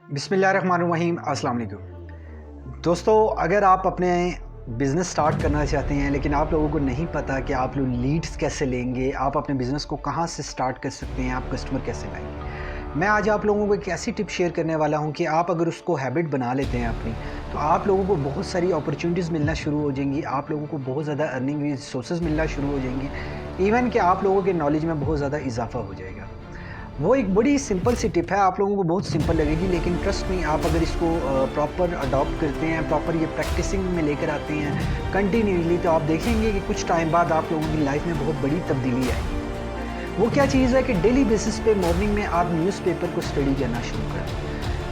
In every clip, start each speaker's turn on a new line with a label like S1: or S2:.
S1: बिस्मिल्लाहिर्रहमानिर्रहीम, अस्सलाम वालेकुम। दोस्तों, अगर आप अपने बिज़नेस स्टार्ट करना चाहते हैं लेकिन आप लोगों को नहीं पता कि आप लोग लीड्स कैसे लेंगे, आप अपने बिज़नेस को कहाँ से स्टार्ट कर सकते हैं, आप कस्टमर कैसे लाएंगे, मैं आज आप लोगों को एक ऐसी टिप शेयर करने वाला हूं कि आप अगर उसको हैबिट बना लेते हैं अपनी, तो आप लोगों को बहुत सारी अपॉर्चुनिटीज़ मिलना शुरू हो जाएंगी, आप लोगों को बहुत ज़्यादा अर्निंग सोर्सेज मिलना शुरू हो जाएंगी, इवन कि आप लोगों के नॉलेज में बहुत ज़्यादा इजाफा हो जाएगा। वो एक बड़ी सिंपल सी टिप है, आप लोगों को बहुत सिंपल लगेगी, लेकिन ट्रस्ट में आप अगर इसको प्रॉपर अडॉप्ट करते हैं, प्रॉपर ये प्रैक्टिसिंग में लेकर आते हैं कंटिन्यूसली, तो आप देखेंगे कि कुछ टाइम बाद आप लोगों की लाइफ में बहुत बड़ी तब्दीली आएगी। वो क्या चीज़ है कि डेली बेसिस पे मॉर्निंग में आप न्यूज़पेपर को स्टडी करना शुरू करें।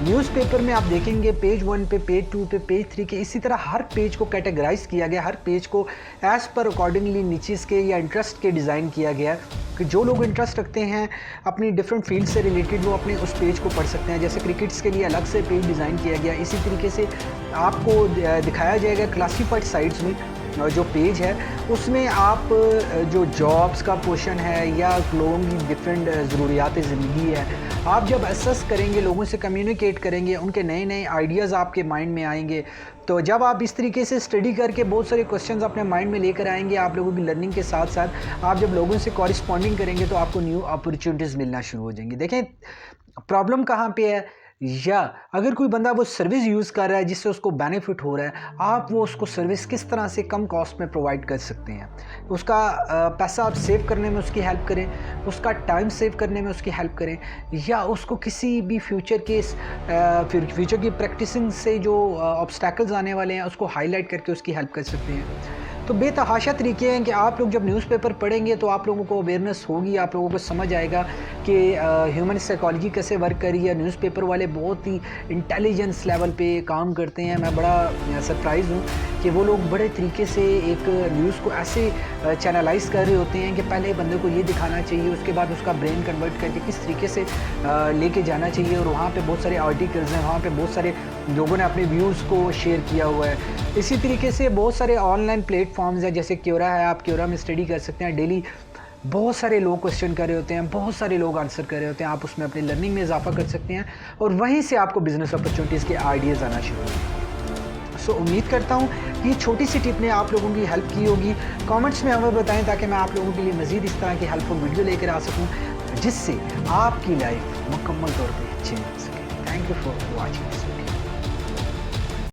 S1: न्यूज़पेपर में आप देखेंगे पेज 1 पे, पेज 2 पे, पेज 3 के, इसी तरह हर पेज को कैटेगराइज किया गया, हर पेज को एज़ पर अकॉर्डिंगली नीचेस के या इंटरेस्ट के डिज़ाइन किया गया है कि जो लोग इंटरेस्ट रखते हैं अपनी डिफरेंट फील्ड से रिलेटेड, वो अपने उस पेज को पढ़ सकते हैं। जैसे क्रिकेट्स के लिए अलग से पेज डिज़ाइन किया गया, इसी तरीके से आपको दिखाया जाएगा क्लासीफाइड साइट्स में जो पेज है, उसमें आप जो जॉब्स का पोर्शन है या लोगों की डिफरेंट ज़रूरियात ज़िंदगी है, आप जब असेस करेंगे, लोगों से कम्युनिकेट करेंगे, उनके नए नए आइडियाज़ आपके माइंड में आएंगे। तो जब आप इस तरीके से स्टडी करके बहुत सारे क्वेश्चंस अपने माइंड में लेकर आएंगे, आप लोगों की लर्निंग के साथ साथ आप जब लोगों से कॉरिस्पॉन्डिंग करेंगे, तो आपको न्यू अपॉर्चुनिटीज़ मिलना शुरू हो जाएंगी। देखें, प्रॉब्लम कहाँ पे है, या अगर कोई बंदा वो सर्विस यूज़ कर रहा है जिससे उसको बेनिफिट हो रहा है, आप वो उसको सर्विस किस तरह से कम कॉस्ट में प्रोवाइड कर सकते हैं। उसका पैसा आप सेव करने में उसकी हेल्प करें, उसका टाइम सेव करने में उसकी हेल्प करें, या उसको किसी भी फ्यूचर की प्रैक्टिसिंग से जो ऑब्स्टैकल्स आने वाले हैं उसको हाईलाइट करके उसकी हेल्प कर सकते हैं। तो बेतहाशा तरीके हैं कि आप लोग जब न्यूज़पेपर पढ़ेंगे तो आप लोगों को अवेयरनेस होगी, आप लोगों को समझ आएगा कि ह्यूमन साइकोलॉजी कैसे वर्क कर रही है। न्यूज़पेपर वाले बहुत ही इंटेलिजेंस लेवल पे काम करते हैं। मैं बड़ा सरप्राइज़ हूँ कि वो लोग बड़े तरीके से एक न्यूज़ को ऐसे चैनलाइज कर रहे होते हैं कि पहले बंदे को ये दिखाना चाहिए, उसके बाद उसका ब्रेन कन्वर्ट करके किस तरीके से लेके जाना चाहिए। और वहाँ पे बहुत सारे आर्टिकल्स हैं, वहाँ पे बहुत सारे लोगों ने अपने व्यूज़ को शेयर किया हुआ है। इसी तरीके से बहुत सारे ऑनलाइन प्लेटफॉर्म्स हैं, जैसे क्योरा है, आप क्योरा में स्टडी कर सकते हैं। डेली बहुत सारे लोग क्वेश्चन कर रहे होते हैं, बहुत सारे लोग आंसर कर रहे होते हैं, आप उसमें अपनी लर्निंग में इजाफा कर सकते हैं और वहीं से आपको बिजनेस अपॉर्चुनिटीज़ के आइडियाज़ आना शुरू होंगे। सो उम्मीद करता हूँ कि छोटी सी टिप ने आप लोगों की हेल्प की होगी। कमेंट्स में हमें बताएं ताकि मैं आप लोगों के लिए मज़ीद इस तरह की हेल्पफुल वीडियो लेकर आ सकूँ, जिससे आपकी लाइफ मुकम्मल तौर पर चेंज हो सके। Thank you for watching.